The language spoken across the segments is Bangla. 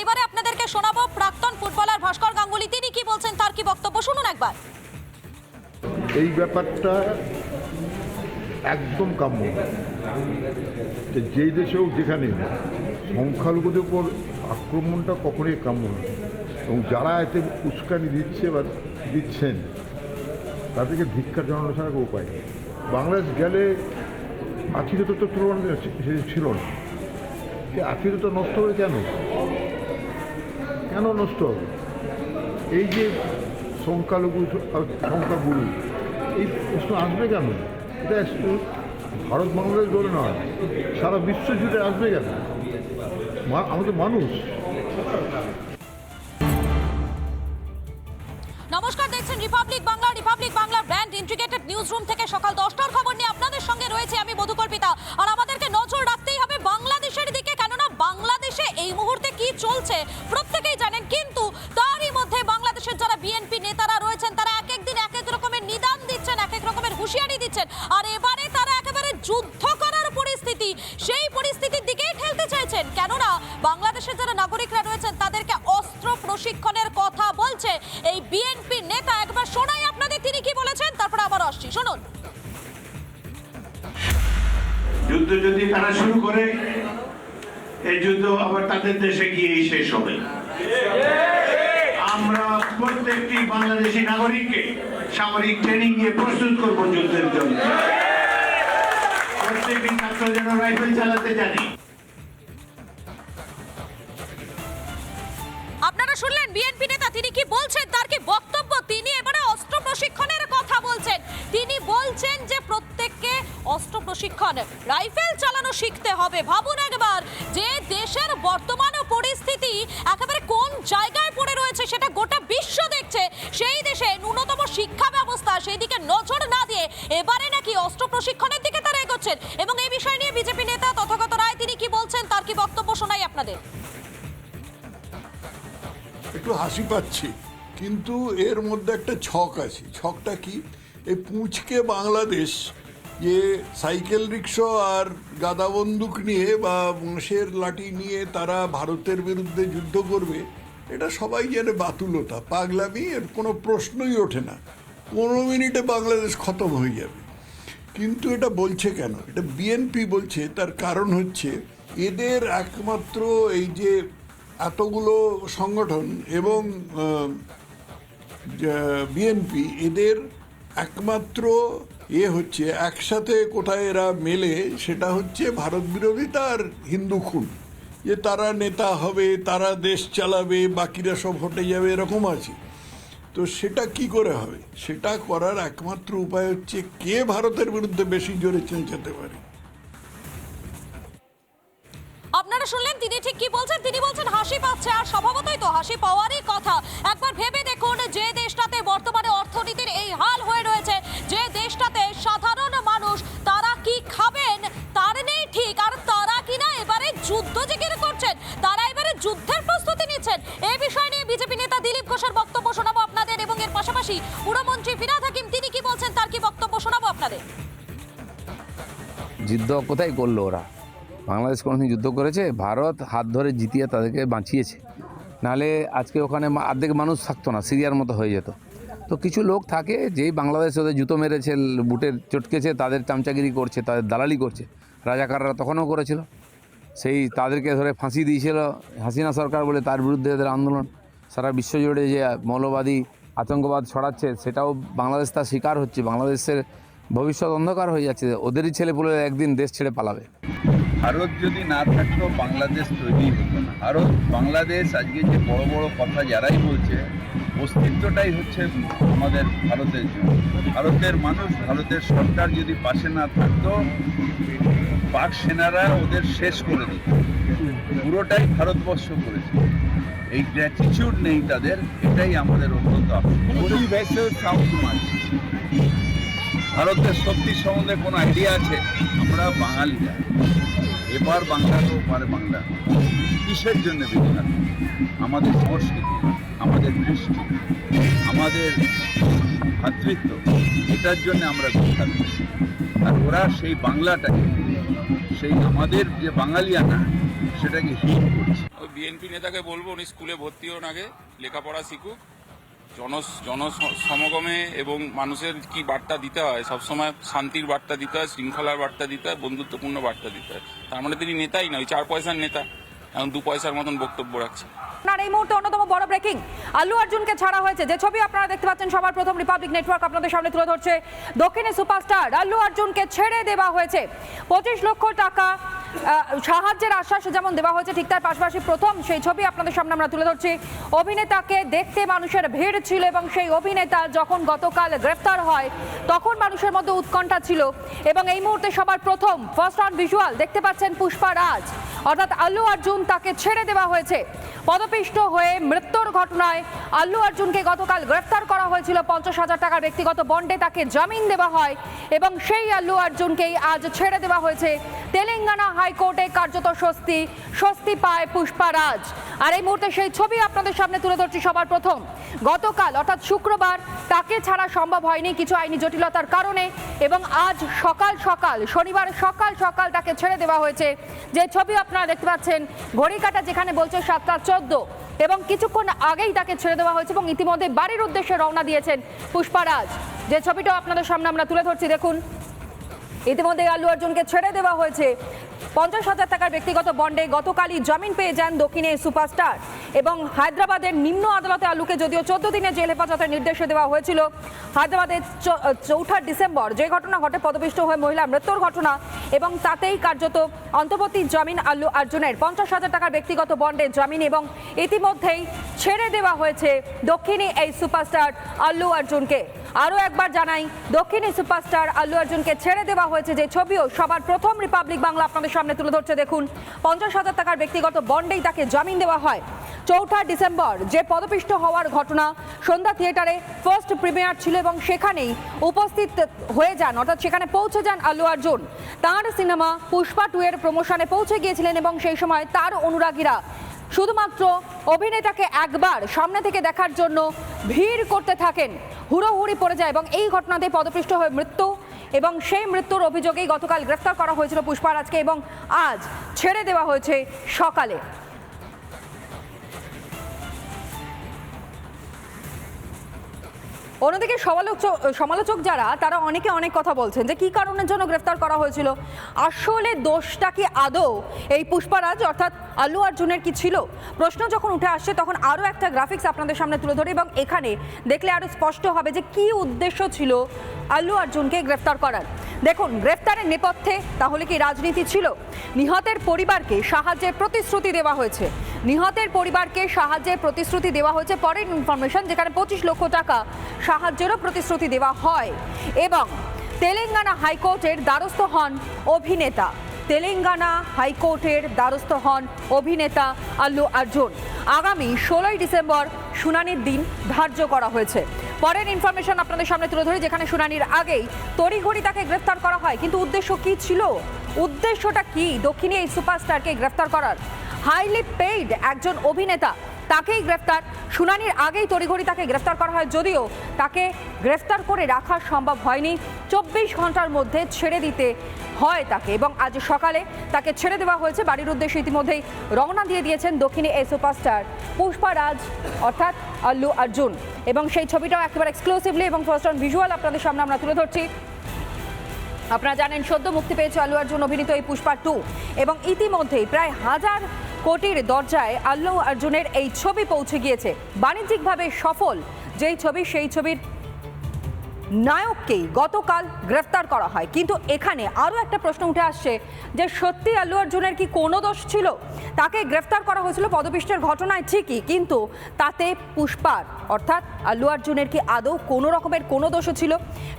এবারে আপনাদেরকে শোনাবো প্রাক্তন ফুটবলার ভাস্কর গাঙ্গুলি, তিনি কি বলছেন, তার কি বক্তব্য, শুনুন একবার। এই ব্যাপারটা একদম কাম্য যে যেই দেশে হোক যেখানে সংখ্যালঘুদের উপর আক্রমণটা কখনোই কাম্য না, এবং যারা এতে উস্কানি দিচ্ছে বা দিচ্ছেন তাদেরকে ধিক্কার জানানো ছাড়া কোনো উপায় নেই। বাংলাদেশ গেলে আত্মীয়তা তো তুলনা ছিল না, সে আত্মীয়তা নষ্ট হবে কেন নষ্ট হবে? এই যে সংখ্যাগুরু এই প্রশ্ন আসবে কেন? এটা ভারত বাংলাদেশ ধরে নয়, সারা বিশ্ব জুড়ে আসবে কেন? আমাদের মানুষ। নমস্কার, দেখছেন রিপাবলিক বাংলার ব্র্যান্ড ইন্টিগ্রেটেড নিউজ রুম থেকে সকাল 10টার খবর নিয়ে আপনাদের সঙ্গে রয়েছে আমি মধুকল্পিতা। আর আমাদেরকে নজর রাখতেই হবে বাংলাদেশের দিকে, কেননা বাংলাদেশে এই মুহূর্তে কি চলছে প্রত্যেকেই জানেন, কিন্তু তারই মধ্যে বাংলাদেশের যারা বিএনপি নেতারা রয়েছেন তারা এক এক দিন এক এক রকমের নিদান দিচ্ছেন, এক এক রকমের হুঁশিয়ারি দিচ্ছেন, আর এবারে তারা একেবারে যুদ্ধ করার পরিস্থিতি, সেই পরিস্থিতির দিকেই ঠেলতে চাইছেন। কেননা বাংলাদেশের যারা নাগরিকরা রয়েছেন তাদেরকে অস্ত্র প্রশিক্ষণের কথা বলছে এই বিএনপি নেতা। একবার শোনাই আপনাদের তিনি কি বলেছেন, তারপর আবার আসছি, শুনুন। যুদ্ধ যদি তারা শুরু করে, এই যুদ্ধ আবার তাদের দেশে গিয়েই শেষ হবে। আমরা প্রত্যেকটি বাংলাদেশি নাগরিককে সামরিক ট্রেনিং এ প্রস্তুত করব যুদ্ধের জন্য। প্রত্যেকটি ছাত্র যেন রাইফেল চালাতে জানে। আপনারা শুনলেন বিএনপি নেতা তিনি কি বলছেন, তার কি বক্তব্য। তিনি এবারে অস্ত্র প্রশিক্ষণের কথা বলছেন। তিনি বলছেন যে প্রত্যেককে অস্ত্র প্রশিক্ষণ, রাইফেল চালানো শিখতে হবে। ভাবুন একবার, যে দেশের বর্তমান পরিস্থিতি একেবারে কোন জায়গায় পড়ে রয়েছে সেটা গোটা বিশ্ব দেখছে, সেই দেশে ন্যূনতম শিক্ষা ব্যবস্থা সেই দিকে নজর না দিয়ে এবারে নাকি অস্ত্র প্রশিক্ষণের দিকে তারা এগোচ্ছেন। এবং এই বিষয় নিয়ে বিজেপি নেতা তথাগত রায় তিনি কি বলছেন, তার কি বক্তব্য, শোনাই আপনাদের। একটু হাসি পাচ্ছি, কিন্তু এর মধ্যে একটা ছক আছে। ছকটা কি? এই পুঁচকে বাংলাদেশ যে সাইকেল রিক্সা আর গাদা বন্দুক নিয়ে বা বাঁশের লাঠি নিয়ে তারা ভারতের বিরুদ্ধে যুদ্ধ করবে, এটা সবাই জানে বাতুলতা, পাগলামি, এর কোনো প্রশ্নই ওঠে না। 15 মিনিটে বাংলাদেশ খতম হয়ে যাবে। কিন্তু এটা বলছে কেন? এটা বিএনপি বলছে। তার কারণ হচ্ছে এদের একমাত্র এই যে এতগুলো সংগঠন এবং বিএনপি, এদের একমাত্র হচ্ছে একসাথে কোথায় এরা মেলে, সেটা হচ্ছে ভারত বিরোধিতা আর হিন্দু খুন। যে তারা নেতা হবে, তারা দেশ চালাবে, বাকিরা সব হটে যাবে, এরকম আছে। তো সেটা কি করে হবে? সেটা করার একমাত্র উপায় হচ্ছে কে ভারতের বিরুদ্ধে বেশি জোরে চেঁচাতে পারে। আপনারা শুনলেন তিনি ঠিক কি বলছেন। তিনি বলছেন হাসি পাচ্ছে, আর স্বভাবতই তো হাসি পাওয়ারই কথা। একবার ভেবে দেখুন, যে দেশটাতে বর্তমানে অর্থনীতির এই হাল হয়ে রয়েছে, যে দেশটাতে সাধারণ মানুষ তারা কি খাবেন তার নেই ঠিক, আর তারা কিনা এবারে যুদ্ধ জিকির করছেন, তারা এবারে যুদ্ধের প্রস্তুতি নিচ্ছেন। এই বিষয় নিয়ে বিজেপি নেতা দিলীপ ঘোষের বক্তব্য শোনাবো আপনাদের, এবং এর পাশাপাশি পুরমন্ত্রী ফিরহাদ হাকিম তিনি কি বলছেন, তার কি বক্তব্য শোনাবো আপনাদের। যুদ্ধ কোথায় করলো ওরা? বাংলাদেশ কোনোদিন যুদ্ধ করেছে? ভারত হাত ধরে জিতিয়ে তাদেরকে বাঁচিয়েছে, নাহলে আজকে ওখানে অর্ধেক মানুষ থাকতো না, সিরিয়ার মতো হয়ে যেত। তো কিছু লোক থাকে যেই বাংলাদেশ ওদের জুতো মেরেছে, বুটের চটকেছে, তাদের চামচাগিরি করছে, তাদের দালালি করছে। রাজাকাররা তখনও করেছিল, সেই তাদেরকে ধরে ফাঁসি দিয়েছিল হাসিনা সরকার বলে, তার বিরুদ্ধে এদের আন্দোলন। সারা বিশ্বজুড়ে যে মৌলবাদী আতঙ্কবাদ ছড়াচ্ছে, সেটাও বাংলাদেশ তার শিকার হচ্ছে। বাংলাদেশের ভবিষ্যৎ অন্ধকার হয়ে যাচ্ছে, ওদেরই ছেলেপুলে একদিন দেশ ছেড়ে পালাবে। ভারত যদি না থাকতো বাংলাদেশ তৈরি হতো না। ভারত বাংলাদেশ আজকে যে বড় বড় কথা যারাই বলছে, অস্তিত্বটাই হচ্ছে আমাদের ভারতের জন্য। ভারতের মানুষ, ভারতের সরকার যদি পাশে না থাকতো, পাক সেনারা ওদের শেষ করে দিত। পুরোটাই ভারতবর্ষ করেছে। এই গ্র্যাটিটিউড নেই তাদের, এটাই আমাদের অত্যন্ত ভারতের শক্তি সম্বন্ধে কোনো আইডিয়া আছে? আমরা বাঙালিরা, এবার বাংলারও পারে বাংলা। কিসের জন্য বিখ্যাত? আমাদের সংস্কৃতি, আমাদের দৃষ্টি, আমাদের ভ্রাতৃত্ব, এটার জন্য আমরা বিখ্যাত। আর ওরা সেই বাংলাটাকে, সেই আমাদের যে বাঙালিয়ানা, সেটাকে হীন করছে। ওই বিএনপি নেতাকে বলবো উনি স্কুলে ভর্তি হন আগে, লেখাপড়া শিখুক, জনসমাগমে এবং মানুষের কি বার্তা দিতে হয়, সবসময় শান্তির বার্তা দিতে হয়, শৃঙ্খলার বার্তা দিতে হয়, বন্ধুত্বপূর্ণ বার্তা দিতে হয়। তার মানে তিনি নেতাই নয়, 4 পয়সার নেতা, এখন 2 পয়সার মতন বক্তব্য রাখছে। আপনার এই মুহূর্তে অন্যতম বড় ব্রেকিং, আল্লু অর্জুনকে ছাড়া হয়েছে। যে ছবি আপনারা দেখতে পাচ্ছেন সবার প্রথম রিপাবলিক নেটওয়ার্ক আপনাদের সামনে তুলে ধরছে, দক্ষিণে সুপারস্টার আল্লু অর্জুনকে ছেড়ে দেওয়া হয়েছে। 25 লক্ষ টাকা সাহায্যের আশ্বাস যেমন দেওয়া হয়েছে, ঠিক তার পাশাপাশি প্রথম সেই ছবি আপনাদের সামনে আমরা তুলে ধরছি। অভিনেতাকে দেখতে মানুষের ভিড় ছিল এবং সেই অভিনেতা যখন গতকাল গ্রেফতার হয় তখন মানুষের মধ্যে উৎকণ্ঠা ছিল। এবং এই মুহূর্তে সবার প্রথম ফার্স্ট অন ভিজুয়াল দেখতে পাচ্ছেন পুষ্পা রাজ, অর্থাৎ আল্লু অর্জুন, তাকে ছেড়ে দেওয়া হয়েছে। পদপিষ্ট হয়ে মৃত্যুর ঘটনায় আল্লু অর্জুনকে গতকাল গ্রেফতার করা হয়েছিল। 50,000 টাকার ব্যক্তিগত বন্ডে তাকে জামিন দেওয়া হয় এবং সেই আল্লু অর্জুনকেই আজ ছেড়ে দেওয়া হয়েছে। তেলেঙ্গানা হাইকোর্টে কার্যত স্বস্তি পায় পুষ্পা রাজ। আর এই মুহূর্তে সেই ছবি আপনাদের সামনে তুলে ধরছি সবার প্রথম। গতকাল অর্থাৎ শুক্রবার তাকে ছাড়া সম্ভব হয়নি কিছু আইনি জটিলতার কারণে, এবং আজ শনিবার সকাল সকাল তাকে ছেড়ে দেওয়া হয়েছে। যে ছবি আপনারা দেখতে পাচ্ছেন, ঘড়ি কাটা যেখানে বলছে 7:14, এবং কিছুক্ষণ আগেই তাকে ছেড়ে দেওয়া হয়েছে এবং ইতিমধ্যে বাড়ির উদ্দেশ্যে রওনা দিয়েছেন পুষ্পা রাজ। যে ছবিটা আপনাদের সামনে আমরা তুলে ধরছি দেখুন, ইতিমধ্যে আল্লু অর্জুনকে ছেড়ে দেওয়া হয়েছে। 50,000 টাকার ব্যক্তিগত বন্ডে গতকালই জামিন পেয়ে যান দক্ষিণে সুপারস্টার। এবং হায়দ্রাবাদের নিম্ন আদালতে আল্লুকে যদিও 14 দিনের জেল হেফাজতের নির্দেশ দেওয়া হয়েছিল, হায়দ্রাবাদের 4 ডিসেম্বর যে ঘটনা ঘটে পদপিষ্ট হয়ে মহিলা মৃত্যুর ঘটনা, এবং তাতেই কার্যত অন্তর্বর্তী জামিন আল্লু অর্জুনের 50,000 টাকার ব্যক্তিগত বন্ডে জামিন, এবং ইতিমধ্যেই ছেড়ে দেওয়া হয়েছে দক্ষিণী এই সুপারস্টার আল্লু অর্জুনকে। আরও একবার জানাই, দক্ষিণী সুপারস্টার আল্লু অর্জুনকে ছেড়ে দেওয়া হয়েছে। যে ছবিও সবার প্রথম রিপাবলিক বাংলা আপনাদের সামনে তুলে ধরছে দেখুন, 50,000 টাকার ব্যক্তিগত বন্ডেই তাকে জামিন দেওয়া হয়। 4 ডিসেম্বর যে পদপিষ্ট হওয়ার ঘটনা, সন্ধ্যা থিয়েটারে ফার্স্ট প্রিমিয়ার ছিল এবং সেখানেই উপস্থিত হয়ে যান, অর্থাৎ সেখানে পৌঁছে যান আল্লু অর্জুন। তার সিনেমা পুষ্পা 2 এর প্রমোশনে পৌঁছে গিয়েছিলেন এবং সেই সময় তার অনুরাগীরা শুধুমাত্র অভিনেতাকে একবার সামনে থেকে দেখার জন্য ভিড় করতে থাকেন, হুড়োহুড়ি পড়ে যায় এবং এই ঘটনাতে পদপিষ্ট হয়ে মৃত্যু, এবং সেই মৃত্যুর অভিযোগেই গতকাল গ্রেফতার করা হয়েছিল পুষ্পা রাজকে এবং আজ ছেড়ে দেওয়া হয়েছে সকালে। অন্যদিকে সমালোচক যারা, তারা অনেকে অনেক কথা বলছেন যে কি কারণের জন্য গ্রেফতার করা হয়েছিল। আসলে দোষটা কি আদৌ এই পুষ্পারাজ অর্থাৎ আল্লু অর্জুনের কি ছিল? প্রশ্ন যখন উঠে আসছে তখন আরও একটা গ্রাফিক্স আপনাদের সামনে তুলে ধরে, এবং এখানে দেখলে আরও স্পষ্ট হবে যে কি উদ্দেশ্য ছিল আল্লু অর্জুনকে গ্রেফতার করার। দেখুন, গ্রেফতারের নেপথ্যে তাহলে কি রাজনীতি ছিল? নিহতের পরিবারকে সাহায্যের প্রতিশ্রুতি দেওয়া হয়েছে, নিহতের পরিবারকে সাহায্যের প্রতিশ্রুতি দেওয়া হয়েছে। পরের ইনফরমেশন, যেখানে 25 লক্ষ টাকা সাহায্যেরও প্রতিশ্রুতি দেওয়া হয়, এবং তেলেঙ্গানা হাইকোর্টের দ্বারস্থ হন অভিনেতা। তেলেঙ্গানা হাইকোর্টের দ্বারস্থ হন অভিনেতা আল্লু অর্জুন। আগামী 16 ডিসেম্বর শুনানির দিন ধার্য করা হয়েছে। পরের ইনফরমেশন আপনাদের সামনে তুলে ধরি, যেখানে শুনানির আগেই তড়িঘড়ি তাকে গ্রেফতার করা হয়। কিন্তু উদ্দেশ্য কি ছিল? উদ্দেশ্যটা কি দক্ষিণী এই সুপারস্টারকে গ্রেফতার করার? হাইলি পেইড একজন অভিনেতা, তাকেই গ্রেফতার। শুনানির আগেই তড়িঘড়ি তাকে গ্রেফতার করা হয়, যদিও তাকে গ্রেফতার করে রাখা সম্ভব হয়নি। 24 ঘন্টার মধ্যে ছেড়ে দিতে হয় তাকে, এবং আজ সকালে তাকে ছেড়ে দেওয়া হয়েছে। বাড়ির উদ্দেশ্যে ইতিমধ্যেই রওনা দিয়ে দিয়েছেন দক্ষিণী এই সুপারস্টার পুষ্পা রাজ অর্থাৎ আল্লু অর্জুন। এবং সেই ছবিটাও একেবারে এক্সক্লুসিভলি এবং ফার্স্ট অন ভিজুয়াল আপনাদের সামনে আমরা তুলে ধরছি। আপনারা জানেন, সদ্য মুক্তি পেয়েছে আল্লু অর্জুন অভিনীত এই পুষ্পা 2, এবং ইতিমধ্যেই প্রায় 1000 কোটির দরজায় আল্লু অর্জুনের এই ছবি পৌঁছে গিয়েছে। বাণিজ্যিকভাবে সফল যেই ছবি, সেই ছবির নায়ককেই গতকাল গ্রেফতার করা হয়। কিন্তু এখানে আরও একটা প্রশ্ন উঠে আসছে যে সত্যি আল্লু অর্জুনের কি কোনো দোষ ছিল? তাকে গ্রেফতার করা হয়েছিল পদপিষ্টের ঘটনায় ঠিকই, কিন্তু তাতে পুষ্পার অর্থাৎ আল্লু অর্জুনের কি আদৌ কোনো রকমের কোনো দোষ ছিল?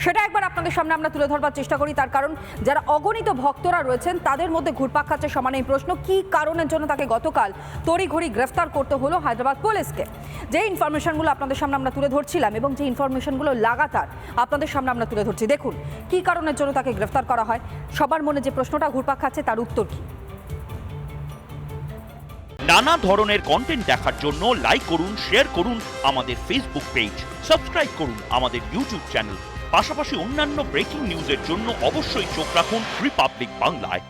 সেটা একবার আপনাদের সামনে আমরা তুলে ধরবার চেষ্টা করি। তার কারণ, যারা অগণিত ভক্তরা রয়েছেন তাদের মধ্যে ঘুরপাক খাচ্ছে সমান এই প্রশ্ন, কি কারণের জন্য তাকে গতকাল তড়িঘড়ি গ্রেফতার করতে হলো হায়দ্রাবাদ পুলিশকে। যে ইনফরমেশনগুলো আপনাদের সামনে আমরা তুলে ধরছিলাম এবং যে ইনফরমেশনগুলো লাগাতার আপনাদের সামনে আমরা তুলে ধরছি, দেখুন কি কারণের জন্য তাকে গ্রেফতার করা হয়। সবার মনে যে প্রশ্নটা ঘুরপাক খাচ্ছে তার উত্তর কি? নানা ধরনের কন্টেন্ট দেখার জন্য লাইক করুন, শেয়ার করুন আমাদের ফেসবুক পেজ, সাবস্ক্রাইব করুন আমাদের ইউটিউব চ্যানেল। পাশাপাশি অন্যান্য ব্রেকিং নিউজের জন্য অবশ্যই চোখ রাখুন রিপাবলিক বাংলায়।